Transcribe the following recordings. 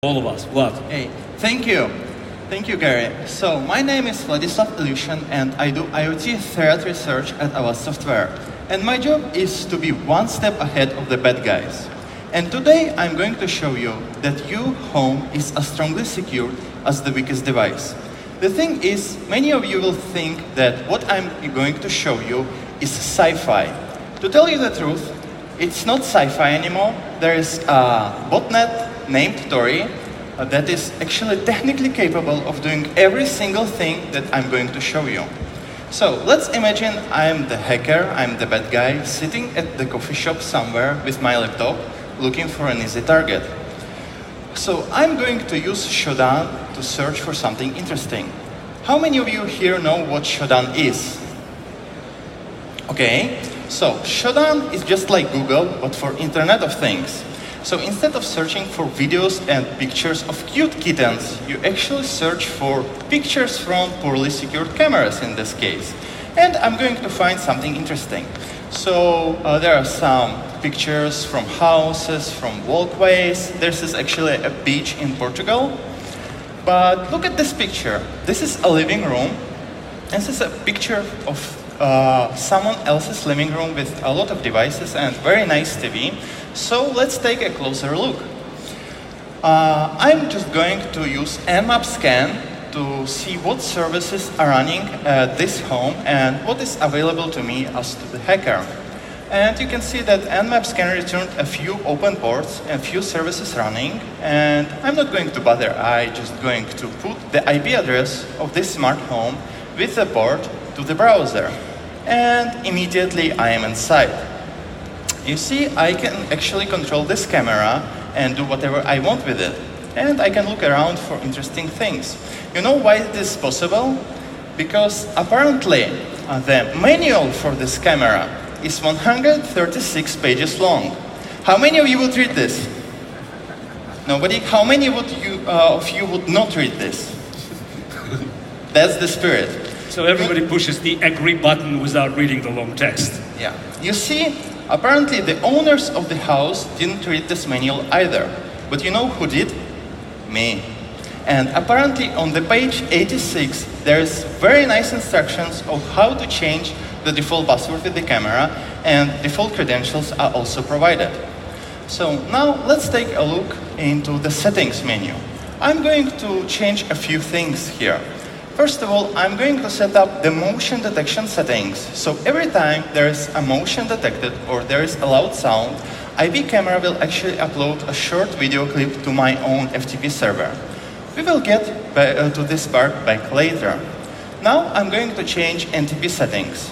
All of us. What? Hey, thank you. Thank you, Gary. So, my name is Vladislav Ilyushin, and I do IoT threat research at Avast Software. And my job is to be one step ahead of the bad guys. And today, I'm going to show you that your home is as strongly secured as the weakest device. The thing is, many of you will think that what I'm going to show you is sci-fi. To tell you the truth, it's not sci-fi anymore. There is a botnet named Tori that is actually technically capable of doing every single thing that I'm going to show you. So let's imagine I'm the hacker, I'm the bad guy, sitting at the coffee shop somewhere with my laptop, looking for an easy target. So I'm going to use Shodan to search for something interesting. How many of you here know what Shodan is? Okay, so Shodan is just like Google, but for Internet of Things. So instead of searching for videos and pictures of cute kittens, you actually search for pictures from poorly secured cameras in this case. And I'm going to find something interesting. So there are some pictures from houses, from walkways. This is actually a beach in Portugal. But look at this picture. This is a living room. This is a picture of someone else's living room with a lot of devices and very nice TV. So let's take a closer look. I'm just going to use Nmap scan to see what services are running at this home and what is available to me as to the hacker. And you can see that Nmap scan returned a few open ports and a few services running. And I'm not going to bother. I'm just going to put the IP address of this smart home with the port to the browser. And immediately I am inside. You see, I can actually control this camera and do whatever I want with it. And I can look around for interesting things. You know why this is possible? Because apparently the manual for this camera is 136 pages long. How many of you would read this? Nobody? How many of you would not read this? That's the spirit. So everybody pushes the agree button without reading the long text. Yeah. You see, apparently the owners of the house didn't read this manual either. But you know who did? Me. And apparently on the page 86, there's very nice instructions of how to change the default password with the camera, and default credentials are also provided. So now let's take a look into the settings menu. I'm going to change a few things here. First of all, I'm going to set up the motion detection settings. So every time there is a motion detected or there is a loud sound, IP camera will actually upload a short video clip to my own FTP server. We will get to this part back later. Now I'm going to change NTP settings.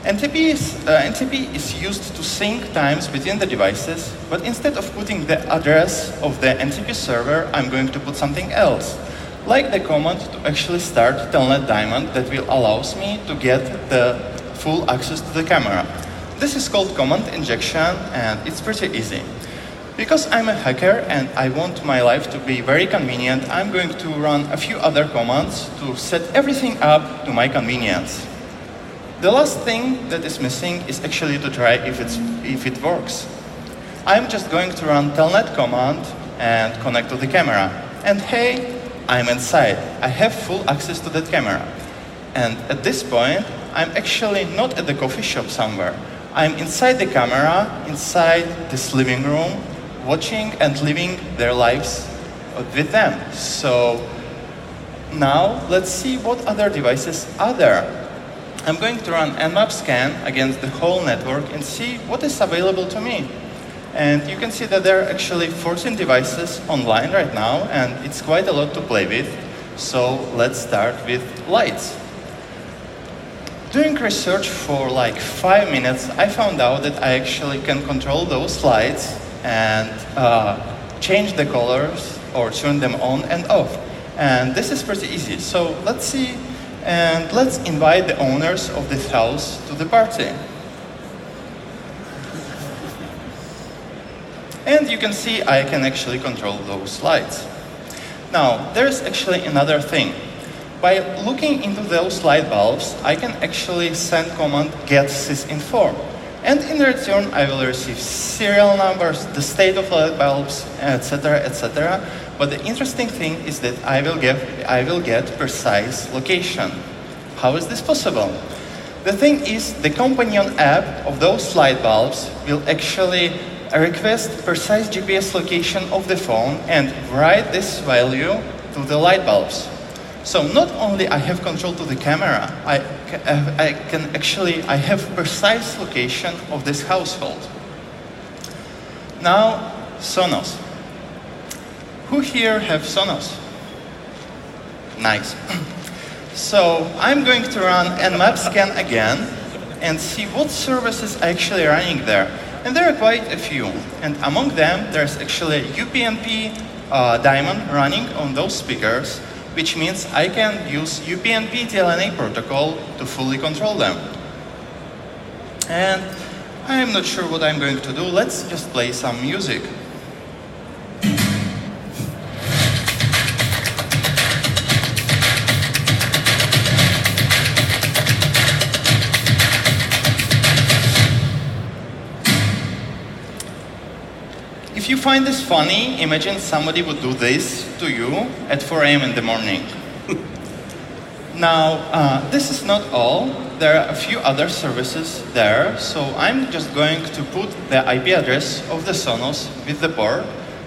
NTP is used to sync times between the devices, but instead of putting the address of the NTP server, I'm going to put something else, like the command to actually start Telnet Diamond that will allows me to get the full access to the camera. This is called command injection, and it's pretty easy. Because I'm a hacker and I want my life to be very convenient, I'm going to run a few other commands to set everything up to my convenience. The last thing that is missing is actually to try if it works. I'm just going to run telnet command and connect to the camera. And hey, I'm inside. I have full access to that camera. And at this point, I'm actually not at the coffee shop somewhere. I'm inside the camera, inside this living room, watching and living their lives with them. So now let's see what other devices are there. I'm going to run Nmap scan against the whole network and see what is available to me. And you can see that there are actually 14 devices online right now, and it's quite a lot to play with. So let's start with lights. Doing research for like 5 minutes, I found out that I actually can control those lights and change the colors or turn them on and off. And this is pretty easy. So let's see, and let's invite the owners of this house to the party. And you can see I can actually control those lights. Now, there's actually another thing. By looking into those light bulbs, I can actually send command get sysinform. And in return, I will receive serial numbers, the state of light bulbs, etc., etc. But the interesting thing is that I will get precise location. How is this possible? The thing is, the companion app of those light bulbs will actually request precise GPS location of the phone and write this value to the light bulbs. So not only I have control to the camera, I have precise location of this household. Now, Sonos. Who here have Sonos? Nice. So I'm going to run a map scan again and see what services are actually running there. And there are quite a few. And among them, there's actually UPnP daemon running on those speakers, which means I can use UPnP TLNA protocol to fully control them. And I'm not sure what I'm going to do. Let's just play some music. If you find this funny, imagine somebody would do this to you at 4 a.m. in the morning. Now, this is not all. There are a few other services there, so I'm just going to put the IP address of the Sonos with the port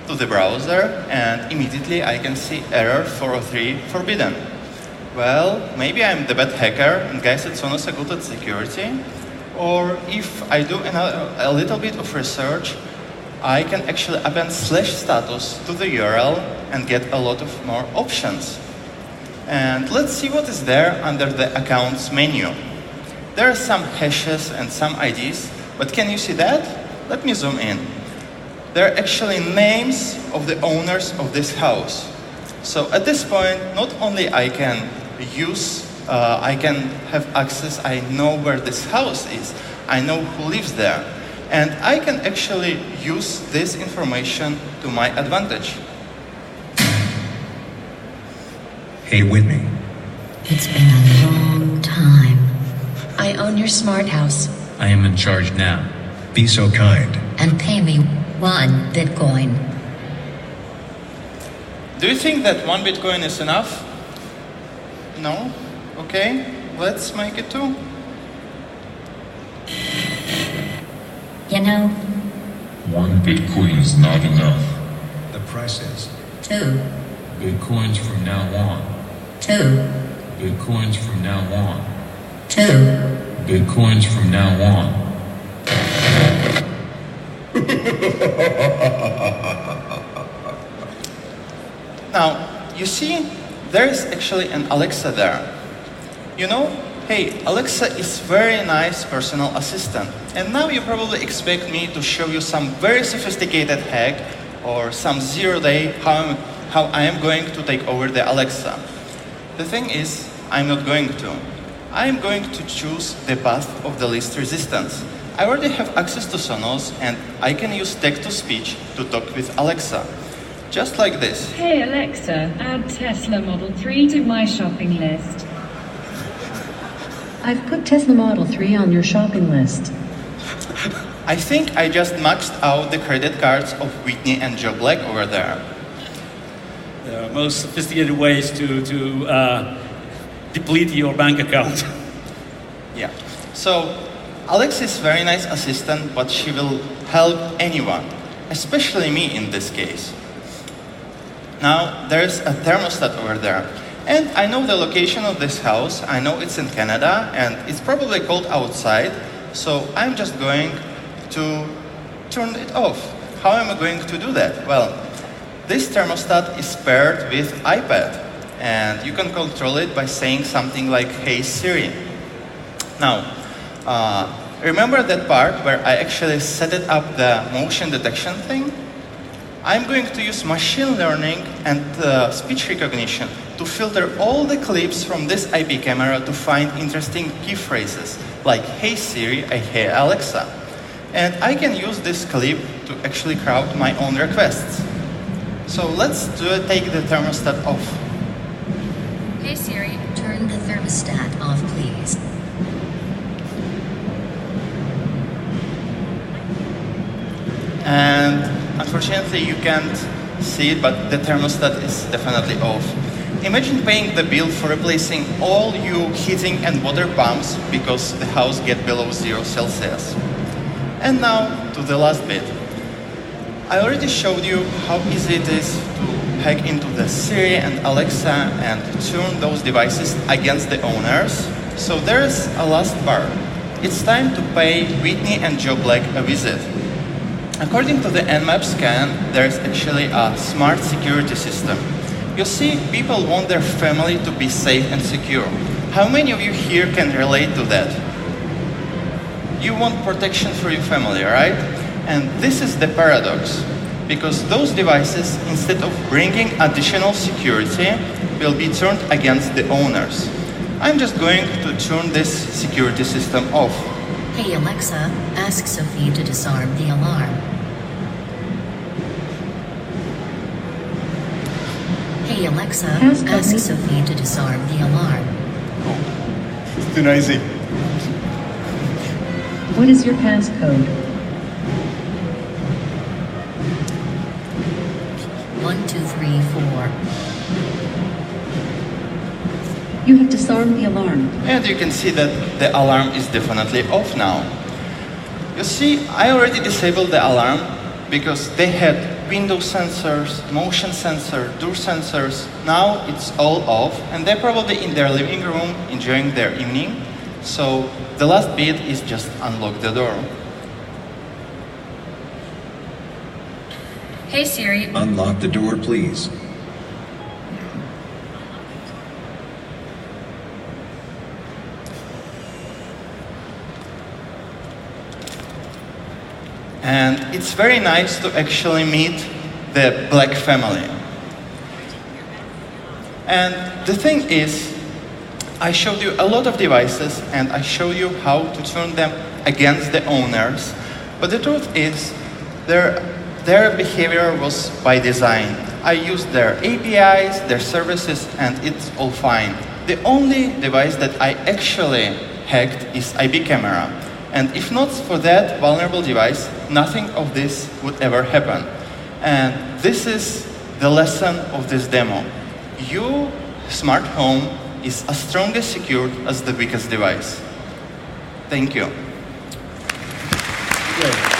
to the browser, and immediately I can see error 403 forbidden. Well, maybe I'm the bad hacker, and guys at Sonos are good at security. Or if I do a little bit of research, I can actually append /status to the URL and get a lot of more options. And let's see what is there under the accounts menu. There are some hashes and some IDs, but can you see that? Let me zoom in. There are actually names of the owners of this house. So at this point, not only I can have access, I know where this house is, I know who lives there. And I can actually use this information to my advantage. Hey, Whitney. It's been a long time. I own your smart house. I am in charge now. Be so kind. And pay me 1 Bitcoin. Do you think that 1 Bitcoin is enough? No? Okay, let's make it 2. You know, 1 Bitcoin is not enough. The price is 2, Bitcoins from now on. 2, Bitcoins from now on. 2. Bitcoins from now on. Now, you see, there is actually an Alexa there. You know, hey, Alexa is very nice personal assistant. And now you probably expect me to show you some very sophisticated hack or some zero-day how I am going to take over the Alexa. The thing is, I'm not going to. I'm going to choose the path of the least resistance. I already have access to Sonos and I can use text-to-speech to talk with Alexa. Just like this. Hey Alexa, add Tesla Model 3 to my shopping list. I've put Tesla Model 3 on your shopping list. I think I just maxed out the credit cards of Whitney and Joe Black over there. There are most sophisticated ways to deplete your bank account. Yeah. So, Alexa is a very nice assistant, but she will help anyone, especially me in this case. Now, there's a thermostat over there. And I know the location of this house. I know it's in Canada, and it's probably cold outside. So I'm just going to turn it off. How am I going to do that? Well, this thermostat is paired with iPad. And you can control it by saying something like, "Hey Siri." Now, remember that part where I actually set it up the motion detection thing? I'm going to use machine learning and speech recognition to filter all the clips from this IP camera to find interesting key phrases like "Hey Siri" and "Hey Alexa." And I can use this clip to actually crowd my own requests. So let's take the thermostat off. Hey Siri, turn the thermostat off, please. And unfortunately, you can't see it, but the thermostat is definitely off. Imagine paying the bill for replacing all your heating and water pumps because the house gets below 0 Celsius. And now to the last bit. I already showed you how easy it is to hack into the Siri and Alexa and turn those devices against the owners. So there's a last part. It's time to pay Whitney and Joe Black a visit. According to the Nmap scan, there's actually a smart security system. You see, people want their family to be safe and secure. How many of you here can relate to that? You want protection for your family, right? And this is the paradox, because those devices, instead of bringing additional security, will be turned against the owners. I'm just going to turn this security system off. Hey Alexa, ask Sophie to disarm the alarm. Hey Alexa, ask Sophie to disarm the alarm. It's too noisy. What is your passcode? 1, 2, 3, 4. You have disarmed the alarm. And you can see that the alarm is definitely off now. You see, I already disabled the alarm because they had window sensors, motion sensor, door sensors. Now it's all off, and they're probably in their living room enjoying their evening. So the last bit is just unlock the door. Hey Siri. Unlock the door, please. And it's very nice to actually meet the Black family. And the thing is, I showed you a lot of devices and I showed you how to turn them against the owners. But the truth is, their behavior was by design. I used their APIs, their services, and it's all fine. The only device that I actually hacked is IP camera. And if not for that vulnerable device, nothing of this would ever happen. And this is the lesson of this demo. Your smart home is as strong as secured as the weakest device. Thank you. Great.